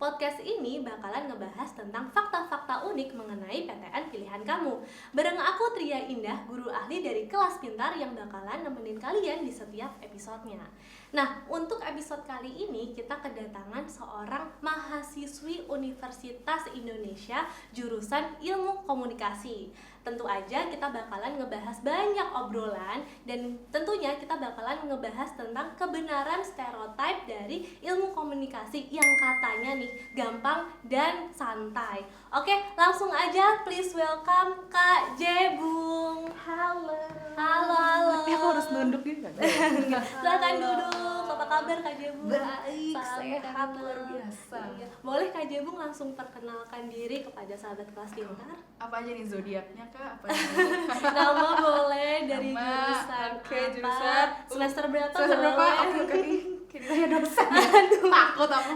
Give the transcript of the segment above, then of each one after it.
Podcast ini bakalan ngebahas tentang fakta-fakta unik mengenai PTN pilihan kamu. Bareng aku Tria Indah, guru ahli dari Kelas Pintar yang bakalan nemenin kalian di setiap episodenya. Nah, untuk episode kali ini kita kedatangan seorang mahasiswi Universitas Indonesia jurusan Ilmu Komunikasi. Tentu aja kita bakalan ngebahas banyak obrolan dan tentunya kita bakalan ngebahas tentang kebenaran stereotip dari ilmu komunikasi yang katanya nih gampang dan santai. Oke, langsung aja please welcome Kak Jebung. Halo. Halo. Tapi aku harus nunduk gitu kan? Silakan duduk. Apa kabar Kak Jebung? Baik, Salam sehat, kenal. luar biasa. Iya. Boleh Kak Jebung langsung perkenalkan diri kepada sahabat kelas pintar? Apa aja nih zodiaknya kak? Apa aja? Nama boleh dari Nama, jurusan oke, apa? jurusan. Semester berapa? Semester berapa? boleh? Oke. Kayak ditanya dosen. Takut aku.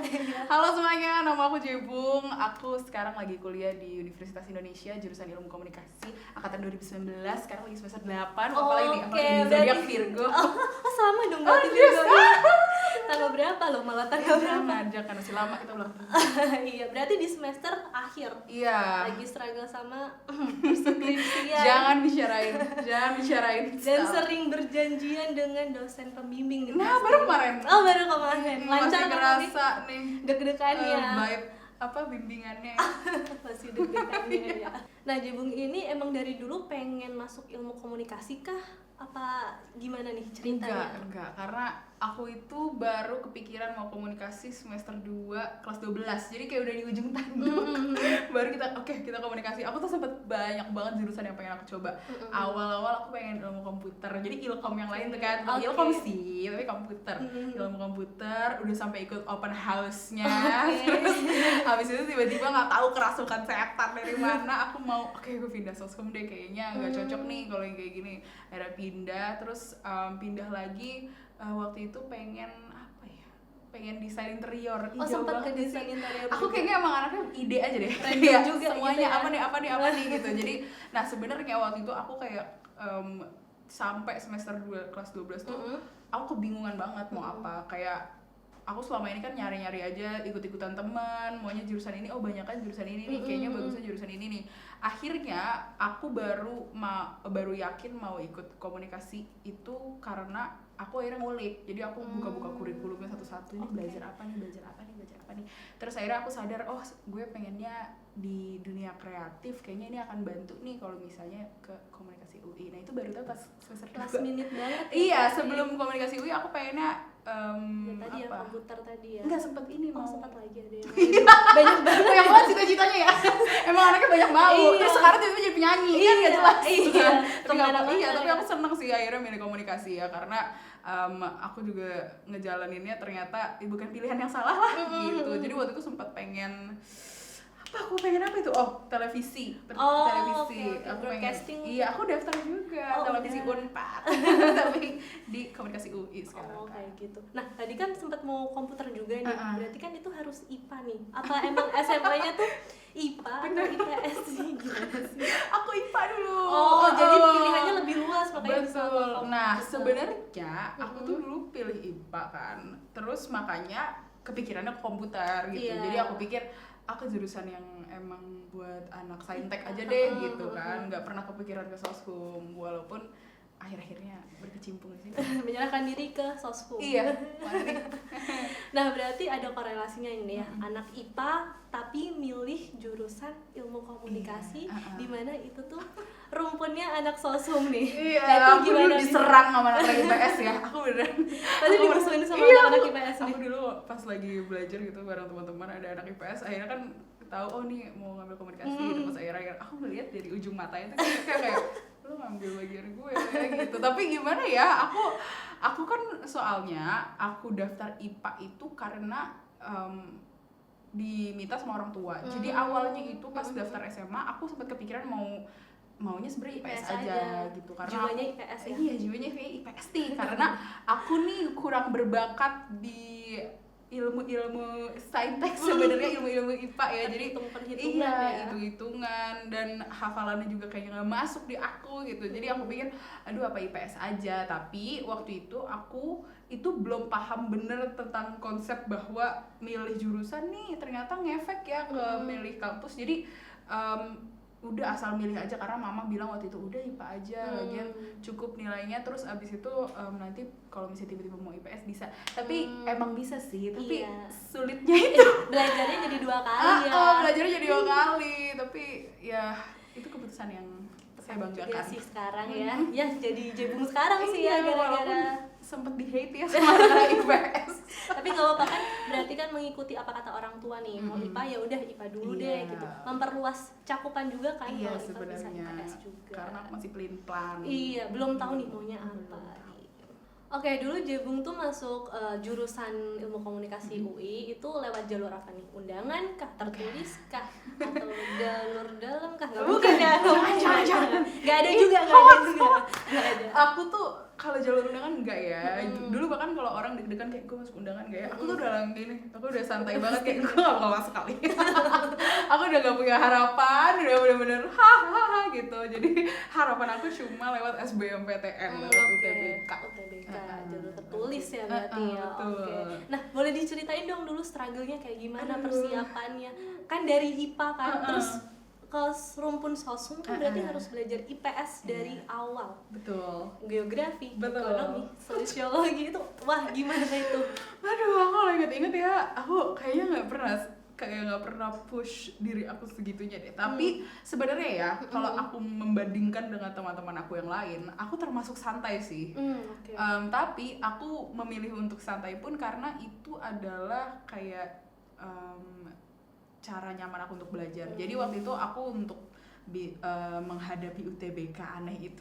Halo semuanya, nama aku Jebung. Aku sekarang lagi kuliah di Universitas Indonesia jurusan Ilmu Komunikasi angkatan 2019. Sekarang lagi semester 8. Apalagi nih, apalagi nih zodiak Virgo. Oh sama dong berarti Virgo. Tanggal berapa loh? Malah tanggal berapa? Jangan masih lama kita belum. Iya, berarti di semester akhir. Iya. Lagi struggle sama skripsian. Jangan bicarain. Dan sering berjanjian dengan dosen pembimbing gitu. Nah, baru kemarin. Oh, baru kemarin. Lancar masih kan ngerasa nih deg-degannya. vibe apa bimbingannya. Masih deg-degannya ya. Nah, Jebung ini emang dari dulu pengen masuk ilmu komunikasi kah? Apa gimana nih ceritanya? Enggak, karena aku itu baru kepikiran mau komunikasi semester 2 kelas 12. Jadi kayak udah di ujung tanduk. Baru kita komunikasi. Aku tuh sempet banyak banget jurusan yang pengen aku coba. Awal-awal aku pengen ilmu komputer. Jadi ilkom yang lain tuh kan. Okay. Ilkom sih, tapi komputer. Ilmu komputer udah sampai ikut open house-nya. Terus habis itu tiba-tiba enggak tahu kerasukan setan dari mana. Aku mau gue pindah soskom deh kayaknya enggak cocok nih kalau yang kayak gini. Akhirnya pindah, terus pindah lagi. Waktu itu pengen desain interior. Sempat ke desain interior. Aku kayaknya emang anaknya ide aja deh. Kayak juga semuanya gitu ya. apa nih gitu. Jadi nah sebenarnya waktu itu aku kayak sampai semester 2 kelas 12 tuh aku kebingungan banget mau apa. Kayak aku selama ini kan nyari-nyari aja, ikut-ikutan teman, maunya jurusan ini, banyak kan jurusan ini nih, kayaknya bagusnya jurusan ini nih. Akhirnya aku baru yakin mau ikut komunikasi itu karena aku akhirnya ngulik. Jadi aku buka-buka kurikulumnya satu-satu, ini belajar apa nih. Terus akhirnya aku sadar, gue pengennya di dunia kreatif, kayaknya ini akan bantu nih kalau misalnya ke komunikasi UI. Nah itu baru tahu pas semester last minute banget. Iya, sebelum komunikasi UI aku pengennya tadi ya komputer tadi ya. Enggak sempet ini mau. Sempat lagi ada yang banyak banget cita-citanya ya. Emang anaknya banyak mau. Iya. Terus sekarang tiba-tiba jadi penyanyi. Kan enggak jelas. Iya. Tapi aku seneng sih akhirnya milih komunikasi ya karena aku juga ngejalaninnya ternyata bukan pilihan yang salah lah gitu. Jadi waktu itu sempat pengen apa itu? Televisi. Okay. Aku broadcasting. Iya, aku daftar juga televisi udah. Unpad. Tapi di komunikasi UI sekarang. Kayak gitu. Nah, tadi kan sempat mau komputer juga nih. Berarti kan itu harus IPA nih. Apa emang SMA-nya tuh IPA atau IPS sih? Gimana sih? Aku IPA dulu. Jadi pilihannya lebih luas makanya bisa betul. komputer. Nah, sebenarnya aku tuh dulu pilih IPA kan. Terus makanya kepikirannya ke komputer gitu. Iya. Jadi aku pikir aku jurusan yang emang buat anak saintek aja deh gitu kan, nggak pernah kepikiran ke soskum walaupun akhir-akhirnya berkecimpung di sini. Menyerahkan diri ke soskum. Iya. Nah berarti ada korelasinya ini ya, anak IPA tapi milih jurusan ilmu komunikasi, di mana itu tuh rumpunnya anak sosum nih. Iya, nah, aku dulu diserang sama anak IPS ya, aku beneran. Pasti dimusuhin sama anak IPS nih. Aku dulu pas lagi belajar gitu bareng teman-teman ada anak IPS, akhirnya kan tahu nih mau ngambil komunikasi gitu. Pas akhirnya aku ngeliat dari ujung matanya tuh kayak lu ngambil bagian gue ya gitu. Tapi gimana ya, aku kan soalnya aku daftar IPA itu karena diminta sama orang tua. Jadi awalnya itu pas daftar SMA aku sempat kepikiran maunya sebenarnya IPS aja gitu karena jiwanya IPS ya. Iya, jiwanya kayak IPS nih karena aku nih kurang berbakat di ilmu saintek sebenarnya, ilmu IPA ya. Jadi hitung-hitungan iya, ya. hitung-hitungan dan hafalannya juga kayaknya nggak masuk di aku gitu. Jadi aku pikir aduh apa IPS aja, tapi waktu itu aku itu belum paham bener tentang konsep bahwa milih jurusan nih ternyata ngefek ya ke milih kampus. Jadi udah asal milih aja karena mama bilang waktu itu udah IPA aja, lagian cukup nilainya, terus abis itu nanti kalau misalnya tiba-tiba mau IPS bisa. Tapi emang bisa sih, tapi sulitnya itu belajarnya jadi 2 kali ya. Belajarnya jadi 2 kali, tapi ya itu keputusan yang saya banggakan juga sih sekarang ya. Ya jadi jebung sekarang sih ya gara-gara sempet di hate ya sama IPS. Tapi nggak apa-apa kan, berarti kan mengikuti apa kata orang tua nih. Mau IPA ya udah IPA dulu deh gitu. Memperluas cakupan juga kan kalau IPA bisa IPS juga. Karena aku masih pelin-pelan. Iya, belum tahu nih maunya apa. Oke, dulu Jebung tuh masuk jurusan ilmu komunikasi UI itu lewat jalur apa nih? Undangan kah? Tertulis kah? Atau jalur dalam kah? Bukan ya? Jangan. Gak ada juga, gak ada. Aku tuh kalau jalur undangan enggak ya. Dulu bahkan kalau orang deg-degan kayak gue masuk undangan enggak ya, aku tuh udah gini, aku udah santai banget kayak gue gak bakal masuk kali. Aku udah gak punya harapan, udah bener-bener hahaha gitu. Jadi harapan aku cuma lewat SBMPTN, lewat UTBK. Jalur tertulis ya berarti ya. Oke. Nah, boleh diceritain dong dulu struggle-nya kayak gimana, persiapannya. Kan dari IPA kan, terus ke rumpun sosum kan berarti harus belajar IPS dari awal. Betul. Geografi, ekonomi, sosiologi itu wah gimana itu? Aduh, aku kalau inget-inget ya, aku kayaknya nggak pernah push diri aku segitunya deh. Tapi sebenarnya ya, kalau aku membandingkan dengan teman-teman aku yang lain, aku termasuk santai sih. Tapi aku memilih untuk santai pun karena itu adalah kayak cara nyaman aku untuk belajar. Jadi waktu itu aku untuk menghadapi UTBK aneh itu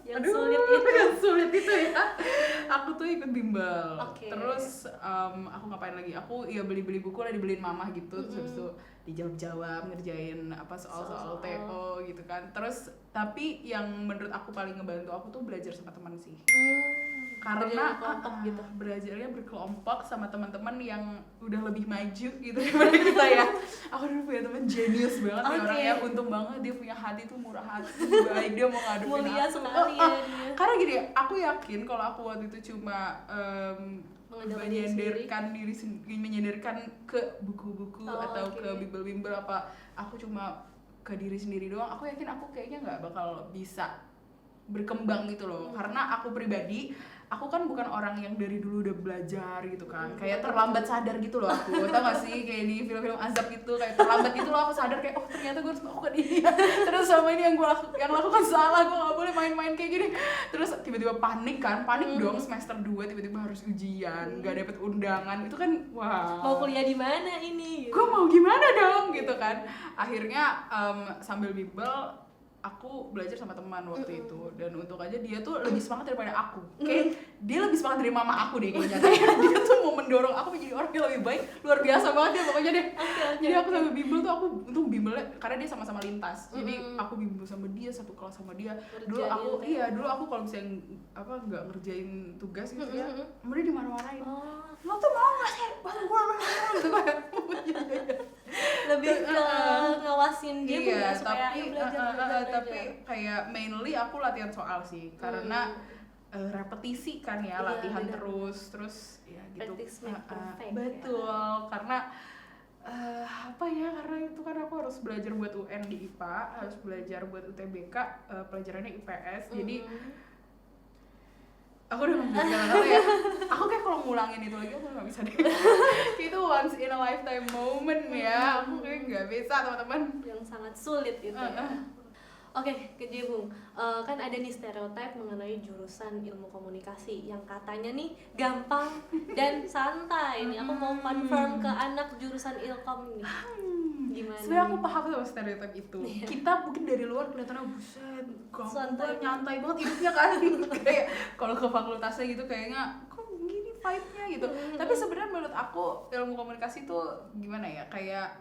ya. Yang sulit itu ya. Aku tuh ikut bimbel. Terus aku ngapain lagi? Aku ya beli-beli buku lah, dibeliin mama gitu. Terus habis itu dijawab-jawab, ngerjain apa soal-soal TO gitu kan. Terus tapi yang menurut aku paling ngebantu aku tuh belajar sama teman sih. Karena belajarnya berkelompok sama teman-teman yang udah lebih maju gitu daripada kita ya. Aku dulu punya teman jenius banget ya orangnya, untung banget dia punya hati tuh murah hati, baik, dia mau ngadepin aku. Karena gini, aku yakin kalau aku waktu itu cuma menyandarkan ke buku-buku atau ke bimbel-bimbel apa, aku cuma ke diri sendiri doang, aku yakin aku kayaknya nggak bakal bisa berkembang gitu loh. Karena aku pribadi, aku kan bukan orang yang dari dulu udah belajar gitu kan, kayak terlambat sadar gitu loh aku. Tau gak sih kayak di film-film azab gitu, kayak terlambat gitu loh aku sadar kayak oh ternyata gue harus melakukan ini ya. Terus sama ini yang lakukan salah, gue gak boleh main-main kayak gini. Terus tiba-tiba panik dong, semester 2 tiba-tiba harus ujian, gak dapet undangan, itu kan wah, mau kuliah di mana ini? Gue mau gimana dong gitu kan. Akhirnya sambil bimbel aku belajar sama teman waktu itu, dan untung aja dia tuh lebih semangat daripada aku. Kayak dia lebih semangat dari mama aku deh kayaknya. Kayak dia tuh mau mendorong aku menjadi orang yang lebih baik, luar biasa banget dia pokoknya deh. Jadi aku sambil bimbel tuh, aku untung bimbelnya karena dia sama-sama lintas. Jadi aku bimbel sama dia, satu kelas sama dia. Dulu aku kalau misalnya nggak ngerjain tugas gitu ya, kemudian dimarahin. Lo tuh mau nggak sih gitu kayak lebih ke ngawasin dia ya, supaya belajar. Tapi kayak mainly aku latihan soal sih, karena repetisi kan ya, latihan terus ya gitu. Betul, karena karena itu kan aku harus belajar buat UN di IPA, harus belajar buat UTBK, pelajarannya IPS. Jadi aku udah nggak apa ya. Aku kayak kalau ngulangin itu lagi aku nggak bisa deh. Itu once in a lifetime moment ya. Aku kayak nggak bisa, teman-teman. Yang sangat sulit itu ya. Oke, ke Jebung. Kan ada nih stereotip mengenai jurusan ilmu komunikasi yang katanya nih gampang dan santai. Nih aku mau confirm ke anak jurusan Ilkom nih. Gimana? Sebenarnya aku paham sama stereotip itu. Kita mungkin dari luar kelihatannya buset, gampang, nyantai banget hidupnya kan. Kayak kalau ke fakultasnya gitu kayaknya kok gini vibe-nya gitu. Tapi sebenarnya menurut aku ilmu komunikasi tuh gimana ya? Kayak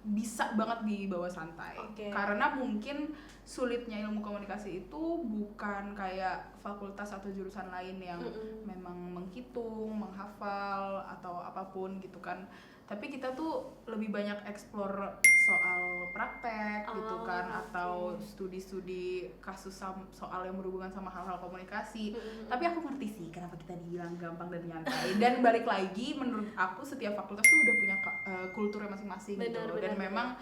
bisa banget dibawa santai. Karena mungkin sulitnya ilmu komunikasi itu bukan kayak fakultas atau jurusan lain yang memang menghitung, menghafal atau apapun gitu kan. Tapi kita tuh lebih banyak explore soal praktek gitu kan, atau studi-studi kasus soal yang berhubungan sama hal-hal komunikasi. Tapi aku ngerti sih kenapa kita dibilang gampang dan nyantai. Dan balik lagi, menurut aku setiap fakultas tuh udah punya kulturnya masing-masing gitu loh. Dan memang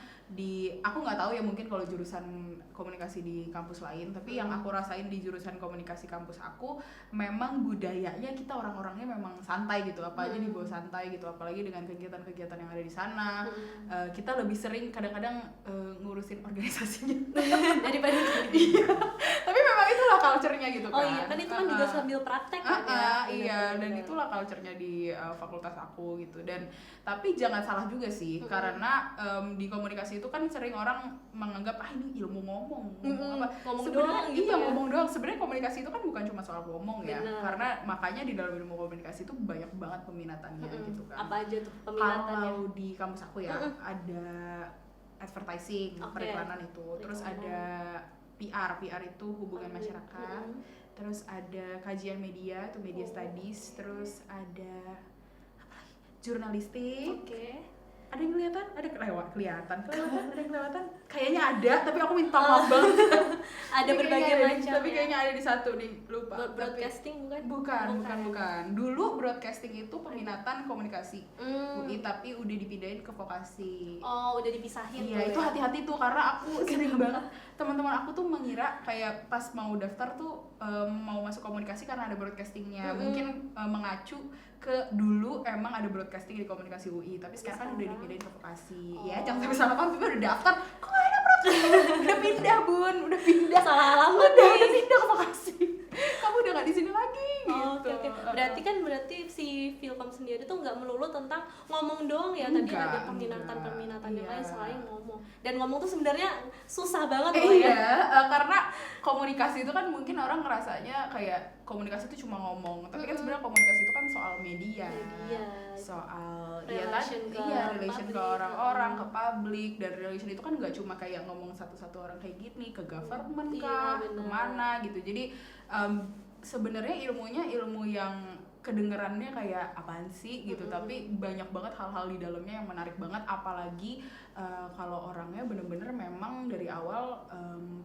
aku nggak tahu ya, mungkin kalau jurusan komunikasi di kampus lain, tapi yang aku rasain di jurusan komunikasi kampus aku memang budayanya kita orang-orangnya memang santai gitu, apa aja dibawa santai gitu, apalagi dengan kegiatan-kegiatan yang ada di sana. Kita lebih sering kadang-kadang ngurusin organisasinya daripada iya, tapi memang itulah culture-nya gitu kan. Oh iya, kan itu kan juga sambil praktek kan ya. Iya, dan itulah culture-nya di fakultas aku gitu. Dan tapi jangan salah juga sih, karena di komunikasi itu kan sering orang menganggap ini ilmu ngomong doang gitu. Iya, ngomong doang. Sebenarnya komunikasi itu kan bukan cuma soal ngomong ya. Karena makanya di dalam ilmu komunikasi itu banyak banget peminatannya gitu kan. Apa aja tuh peminatannya? Kalau di kampus aku ya ada advertising, periklanan itu. Terus ada PR itu hubungan masyarakat. Terus ada kajian media, itu media studies. Terus ada jurnalistik. Ada yang kelihatan? Ada kelihatan? Ada yang kelihatan? Kayaknya ada, tapi aku minta maaf banget. Ada berbagai macam. Tapi kayaknya ada di satu nih, lupa. Broadcasting bukan? Bukan. Dulu broadcasting itu peminatan komunikasi UI, tapi udah dipindahin ke vokasi. Oh, udah dipisahin. Iya, itu hati-hati tuh, karena aku sering banget teman-teman aku tuh mengira kayak pas mau daftar tuh mau masuk komunikasi karena ada broadcastingnya. Mungkin mengacu ke dulu emang ada broadcasting di komunikasi UI, tapi sekarang kan udah dipindahin ke vokasi. Ya, jangan sampai salah paham, udah daftar, kok gak ada broadcasting? Udah pindah, Bun, udah pindah. Salah alamat udah pindah ke vokasi. Kamu udah gak di sini lagi gitu. Oke. Berarti si Filkom sendiri tuh nggak melulu tentang ngomong doang ya, tadi ada peminatan yang lain selain ngomong. Dan ngomong tuh sebenarnya susah banget loh ya. Karena komunikasi itu kan mungkin orang ngerasanya kayak komunikasi itu cuma ngomong, tapi kan sebenarnya komunikasi itu kan soal media. Soal relation ke orang-orang, ke publik, dan relation itu kan nggak cuma kayak ngomong satu-satu orang kayak gini, ke government kah, kemana gitu. Jadi sebenarnya ilmunya ilmu yang kedengerannya kayak apaan sih gitu, tapi banyak banget hal-hal di dalamnya yang menarik banget, apalagi kalau orangnya bener-bener memang dari awal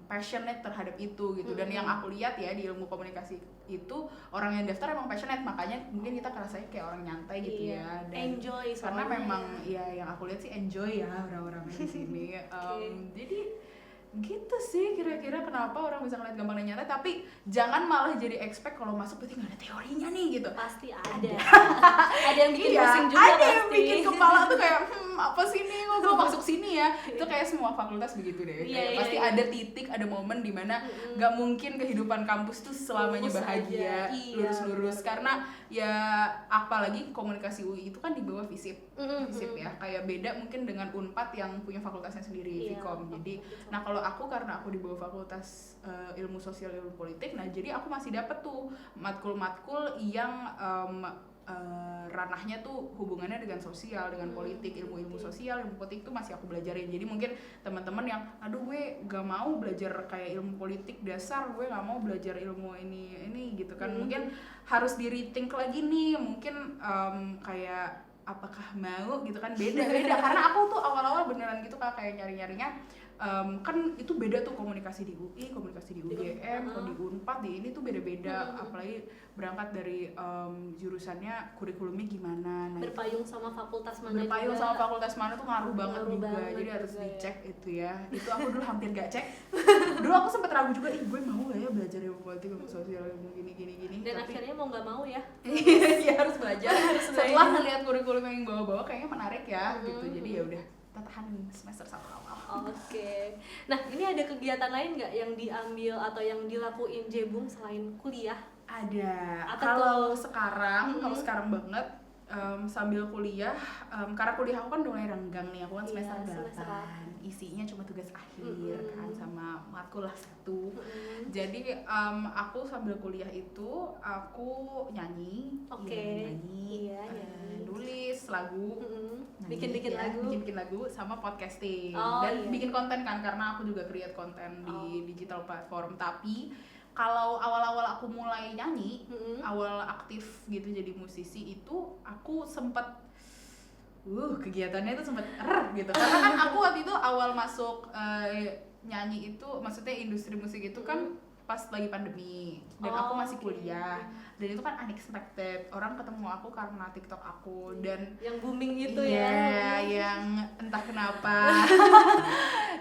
passionate terhadap itu gitu. Dan yang aku lihat ya di ilmu komunikasi itu orang yang daftar emang passionate, makanya mungkin kita ngerasanya kayak orang nyantai gitu ya. Dan enjoy karena memang ya yang aku lihat sih enjoy ya orang-orangnya di sini. Jadi gitu sih kira-kira kenapa orang bisa ngeliat gampang dan nyantai, tapi jangan malah jadi expect kalau masuk berarti nggak ada teorinya nih gitu. Pasti ada. Ada yang bikin pusing juga ada pasti. Yang bikin kepala tuh kayak apa sih nih, gue masuk sini ya. Itu kayak semua fakultas begitu deh. Pasti ada titik, ada momen dimana nggak mungkin kehidupan kampus tuh selamanya bahagia, lurus-lurus. Karena ya apalagi komunikasi UI itu kan di bawah FISIP ya, kayak beda mungkin dengan Unpad yang punya fakultasnya sendiri, Vkom. Jadi nah kalau aku karena aku di bawah fakultas ilmu sosial ilmu politik, nah jadi aku masih dapet tuh matkul-matkul yang ranahnya tuh hubungannya dengan sosial, dengan politik, ilmu-ilmu sosial, ilmu politik itu masih aku belajarin. Jadi mungkin teman-teman yang aduh gue gak mau belajar kayak ilmu politik dasar, gue gak mau belajar ilmu ini gitu kan, mungkin harus di rethink lagi nih, mungkin kayak apakah mau gitu kan, beda karena aku tuh awal-awal beneran gitu kayak nyari-nyarinya kan itu beda tuh komunikasi di UI, komunikasi di UGM, di Unpad, di ini tuh beda-beda, apalagi berangkat dari jurusannya kurikulumnya gimana. Nah, berpayung sama fakultas mana tuh ngaruh banget juga, jadi harus dicek itu ya. Itu aku dulu hampir gak cek. Dulu aku sempet ragu juga, gue mau gak ya belajar ilmu politik, ilmu sosial, ilmu gini. Dan tapi akhirnya mau gak mau ya. Iya harus belajar. Setelah ngeliat kurikulum yang bawa-bawa kayaknya menarik ya gitu. Jadi ya udah kita tahan semester 1 awal. Oke. Nah, ini ada kegiatan lain nggak yang diambil atau yang dilakuin Jebung selain kuliah? Ada. Kalau sekarang banget sambil kuliah, karena kuliah aku kan udah mulai renggang nih, aku kan semester semester 8, isinya cuma tugas akhir kan sama matkul lah satu. Jadi aku sambil kuliah itu aku nyanyi, nyanyi, nulis lagu, bikin lagu sama podcasting dan bikin konten kan, karena aku juga create konten di digital platform. Tapi kalau awal-awal aku mulai nyanyi, awal aktif gitu jadi musisi itu aku sempet kegiatannya itu sempet gitu. Karena kan aku waktu itu awal masuk nyanyi itu, maksudnya industri musik itu kan pas lagi pandemi dan aku masih kuliah. Dan itu kan unexpected, orang ketemu aku karena TikTok aku dan yang booming itu yang entah kenapa.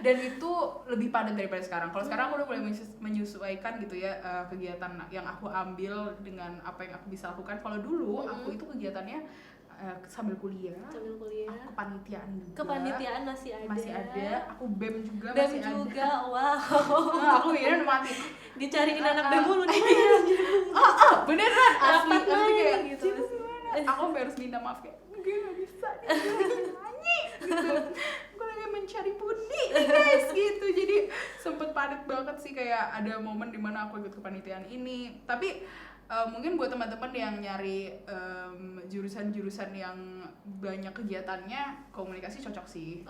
Dan itu lebih padat daripada sekarang. Kalau sekarang aku udah mulai menyesuaikan gitu ya, kegiatan yang aku ambil dengan apa yang aku bisa lakukan. Kalau dulu aku itu kegiatannya sambil kuliah, aku kepanitiaan juga. Kepanitiaan masih ada. Aku BEM juga BEM masih juga, ada. wow. Aku kira udah mati. Dicariin anak BEM mulu nih. Beneran asli kayak gitu. Aku harus minta maaf kayak gue gak bisa nyanyi gitu. Gue lagi mencari pundi guys gitu. Jadi sempet padat banget sih, kayak ada momen dimana aku ikut kepanitiaan ini. Tapi mungkin buat teman-teman yang nyari jurusan-jurusan yang banyak kegiatannya, komunikasi cocok sih.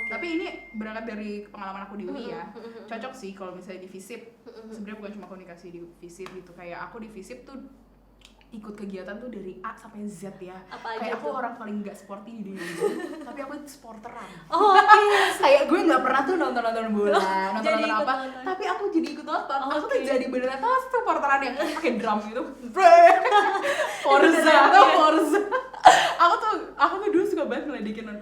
Tapi ini berangkat dari pengalaman aku di UI ya, cocok sih kalau misalnya di FISIP. Sebenarnya bukan cuma komunikasi di FISIP gitu, kayak aku di FISIP tuh ikut kegiatan tuh dari A sampai Z ya. Kayak aku orang paling nggak sporty di dunia ini, tapi aku sporteran. Kayak gue nggak pernah tuh nonton bola, nonton apa, tapi aku jadi ikut nonton. Aku tuh jadi beneran tuh supporteran yang pakai drum gitu. Forza. Aku tuh dulu suka banget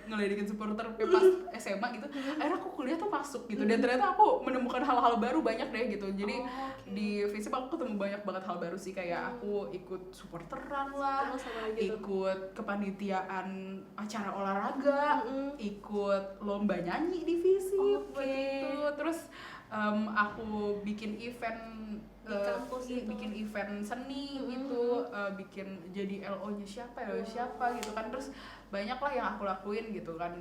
ngeledekin supporter pas SMA gitu. Akhirnya aku kuliah tuh masuk gitu, dan ternyata aku menemukan hal-hal baru banyak deh gitu. Jadi di FISIP aku ketemu banyak banget hal baru sih, kayak aku ikut supporteran lah, ikut kepanitiaan acara olahraga, ikut lomba nyanyi di FISIP gitu. Terus aku bikin event bikin event seni gitu, bikin jadi LO-nya siapa gitu kan. Terus banyak lah yang aku lakuin gitu kan,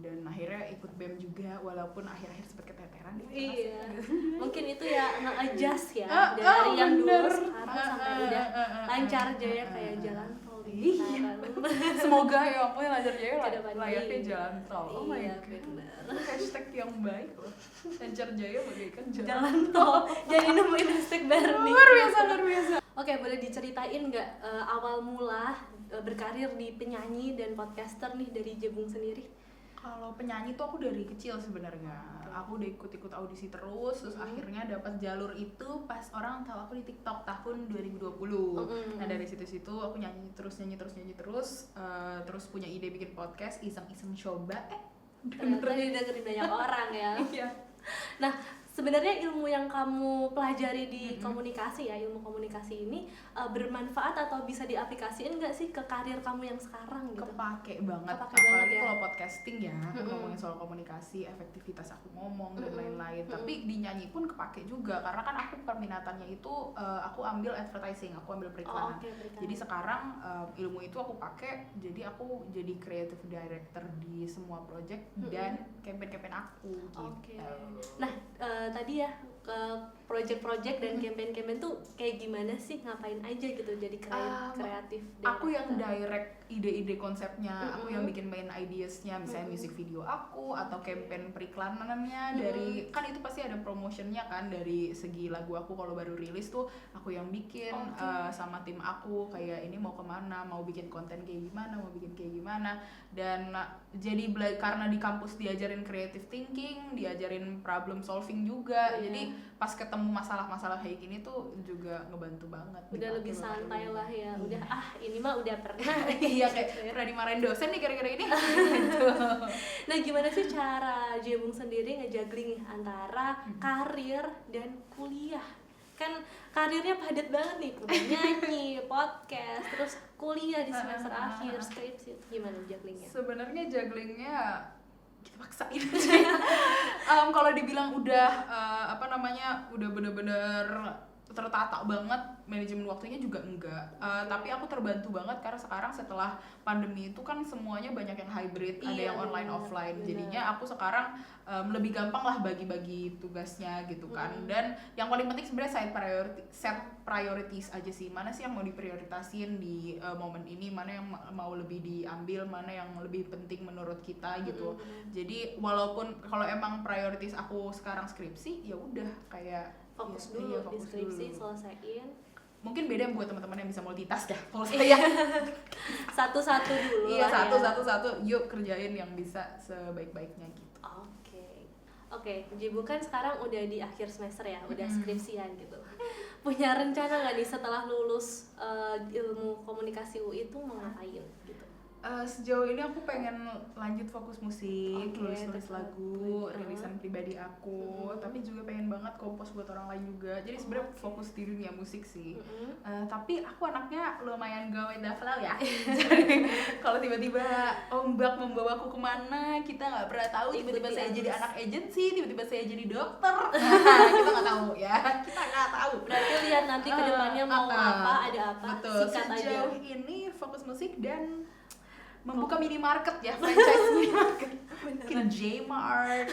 dan akhirnya ikut BEM juga, walaupun akhir-akhir sempat keteteran deh. Mungkin itu ya nge-adjust ya dari yang dulu sekarang sampai udah lancar jaya kayak jalan tol. Semoga ya ampun lancar jaya layaknya jalan tol. Oh my god, bener. hashtag yang baik loh, lancar jaya bagaikan jalan tol. Jadi nemuin hashtag baru nih. Luar biasa. Oke, boleh diceritain nggak awal mula berkarir di penyanyi dan podcaster nih dari Jebung sendiri? Kalau penyanyi tuh aku dari kecil sebenarnya. Aku udah ikut audisi terus akhirnya dapat jalur itu pas orang tahu aku di TikTok tahun 2020. Nah, dari situ aku nyanyi terus, terus punya ide bikin podcast, iseng-iseng coba. Ternyata didengerin banyak orang ya. Iya. Nah, sebenarnya ilmu yang kamu pelajari di komunikasi ya, ilmu komunikasi ini bermanfaat atau bisa diaplikasiin nggak sih ke karir kamu yang sekarang gitu? Kepake banget, apalagi kalau podcasting ya, ngomongin soal komunikasi, efektivitas aku ngomong dan lain-lain. Tapi di nyanyi pun kepake juga, karena kan aku perminatannya itu aku ambil advertising, aku ambil periklanan. Jadi sekarang ilmu itu aku pakai, jadi aku jadi creative director di semua project dan campaign-campaign aku gitu. Nah, tadi ya ke project-project dan campaign-campaign tuh kayak gimana sih, ngapain aja gitu jadi kreatif? Aku yang direct ide-ide konsepnya, aku yang bikin main ideasnya, misalnya music video aku atau campaign periklanannya, dari kan itu pasti ada promotionnya kan, dari segi lagu aku kalau baru rilis tuh aku yang bikin sama tim aku, kayak ini mau kemana, mau bikin konten kayak gimana, dan jadi karena di kampus diajarin creative thinking, diajarin problem solving juga, jadi pas ketemu masalah-masalah kayak gini tuh juga ngebantu banget. Udah lebih santai lah ya, udah ini mah udah pernah. Iya, kayak pernah dimarahin dosen nih gara-gara ini. Nah, gimana sih cara Jebung sendiri ngejagling antara karir dan kuliah? Kan karirnya padat banget nih, nyanyi, podcast, terus kuliah di semester akhir, skripsi. Gimana jaglingnya? Sebenarnya jaglingnya kita paksain aja. Kalau dibilang udah udah bener-bener tertata banget, manajemen waktunya juga enggak. Tapi aku terbantu banget karena sekarang setelah pandemi itu kan semuanya banyak yang hybrid, ada yang online offline. Jadinya aku sekarang lebih gampang lah bagi-bagi tugasnya gitu kan. Dan yang paling penting sebenarnya set priorities aja sih. Mana sih yang mau diprioritasin di momen ini, mana yang mau lebih diambil, mana yang lebih penting menurut kita gitu. Jadi walaupun kalau emang prioritas aku sekarang skripsi, ya udah kayak fokus dulu di skripsi, selesaiin. Mungkin beda buat teman-teman yang bisa multitask ya. Kalau saya satu-satu dulu. Iya, satu-satu yuk kerjain yang bisa sebaik-baiknya gitu. Oke, Jibu kan sekarang udah di akhir semester ya, udah skripsian gitu. Punya rencana nggak nih setelah lulus ilmu komunikasi UI itu mau ngapain gitu? Sejauh ini aku pengen lanjut fokus musik, nulis lagu, rilisan pribadi aku, tapi juga pengen banget kompos buat orang lain juga. Jadi sebenarnya fokus di dunia musik sih. Tapi aku anaknya lumayan gawe daflau ya. Jadi kalau tiba-tiba ombak membawaku kemana, kita nggak pernah tahu. Tiba-tiba saya jadi anak agensi, tiba-tiba saya jadi dokter. Kita nggak tahu ya. Kita nggak tahu. Berarti lihat nanti kedepannya mau apa, ada apa. Betul. Sikat Sejauh aja. ini fokus musik dan membuka minimarket ya, franchise minimarket. Mungkin J-Mart,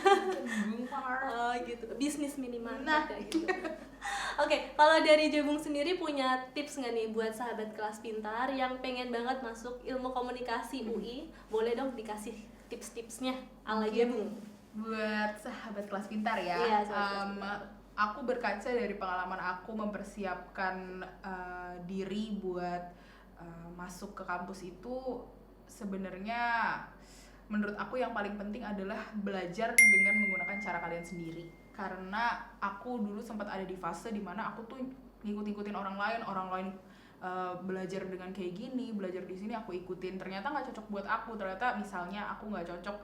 Bumart. Gitu. Bisnis minimarket kayak gitu. Oke, kalau dari Jebung sendiri punya tips nggak nih buat sahabat kelas pintar yang pengen banget masuk ilmu komunikasi UI? Boleh dong dikasih tips-tipsnya ala Jebung. Buat sahabat kelas pintar ya. Iya, sahabat kelas pintar. Aku berkaca dari pengalaman aku mempersiapkan diri buat masuk ke kampus itu. Sebenarnya menurut aku yang paling penting adalah belajar dengan menggunakan cara kalian sendiri. Karena aku dulu sempat ada di fase dimana aku tuh ngikut-ngikutin orang lain belajar dengan kayak gini, belajar di sini aku ikutin, ternyata nggak cocok buat aku. Ternyata misalnya aku nggak cocok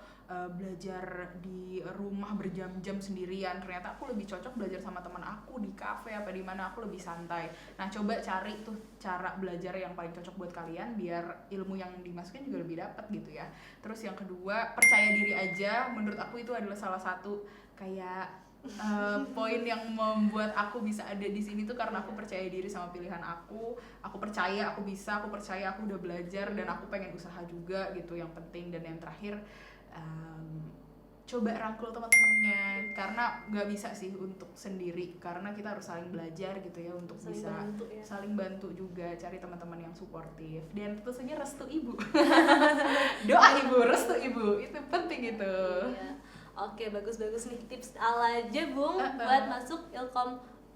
belajar di rumah berjam-jam sendirian, ternyata aku lebih cocok belajar sama teman aku di kafe apa di mana aku lebih santai. Nah, coba cari tuh cara belajar yang paling cocok buat kalian biar ilmu yang dimasukin juga lebih dapat gitu ya. Terus yang kedua, percaya diri aja. Menurut aku itu adalah salah satu kayak poin yang membuat aku bisa ada di sini tuh karena aku percaya diri sama pilihan aku percaya aku bisa, aku percaya aku udah belajar dan aku pengen usaha juga gitu yang penting. Dan yang terakhir coba rangkul teman-temannya karena nggak bisa sih untuk sendiri karena kita harus saling belajar gitu ya untuk saling bisa bantu, ya. Saling bantu juga, cari teman-teman yang suportif dan tentu saja restu ibu. Doa ibu, restu ibu itu penting gitu. Iya. Oke, bagus-bagus nih tips ala Jebung buat masuk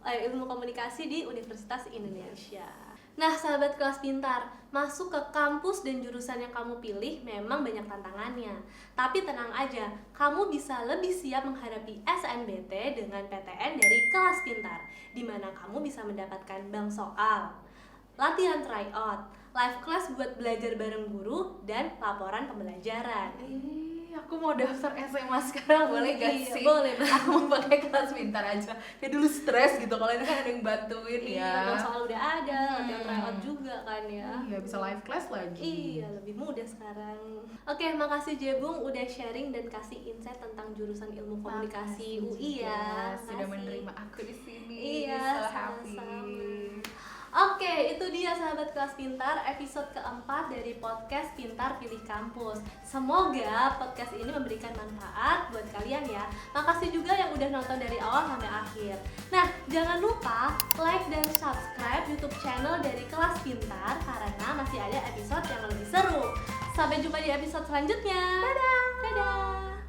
ilmu komunikasi di Universitas Indonesia. Nah, sahabat kelas pintar, masuk ke kampus dan jurusan yang kamu pilih memang banyak tantangannya. Tapi tenang aja, kamu bisa lebih siap menghadapi SNBT dengan PTN dari kelas pintar, di mana kamu bisa mendapatkan bank soal, latihan tryout, live class buat belajar bareng guru, dan laporan pembelajaran. Aku mau daftar SMA sekarang, boleh gak sih? Boleh. Aku mau pakai kelas pintar aja. Kayak dulu stres gitu, kalau ini kan ada yang bantuin ya. Soal udah ada, latihan tryout juga kan ya. Iya, bisa live class lagi. Iya, lebih mudah sekarang. Oke, makasih Jebung udah sharing dan kasih insight tentang jurusan ilmu komunikasi UI ya. Sudah menerima aku di sini. Iya, sama-sama. Oke, itu dia sahabat kelas pintar episode keempat dari podcast Pintar Pilih Kampus. Semoga podcast ini memberikan manfaat buat kalian ya. Makasih juga yang udah nonton dari awal sampai akhir. Nah, jangan lupa like dan subscribe YouTube channel dari Kelas Pintar karena masih ada episode yang lebih seru. Sampai jumpa di episode selanjutnya. Dadah. Dadah.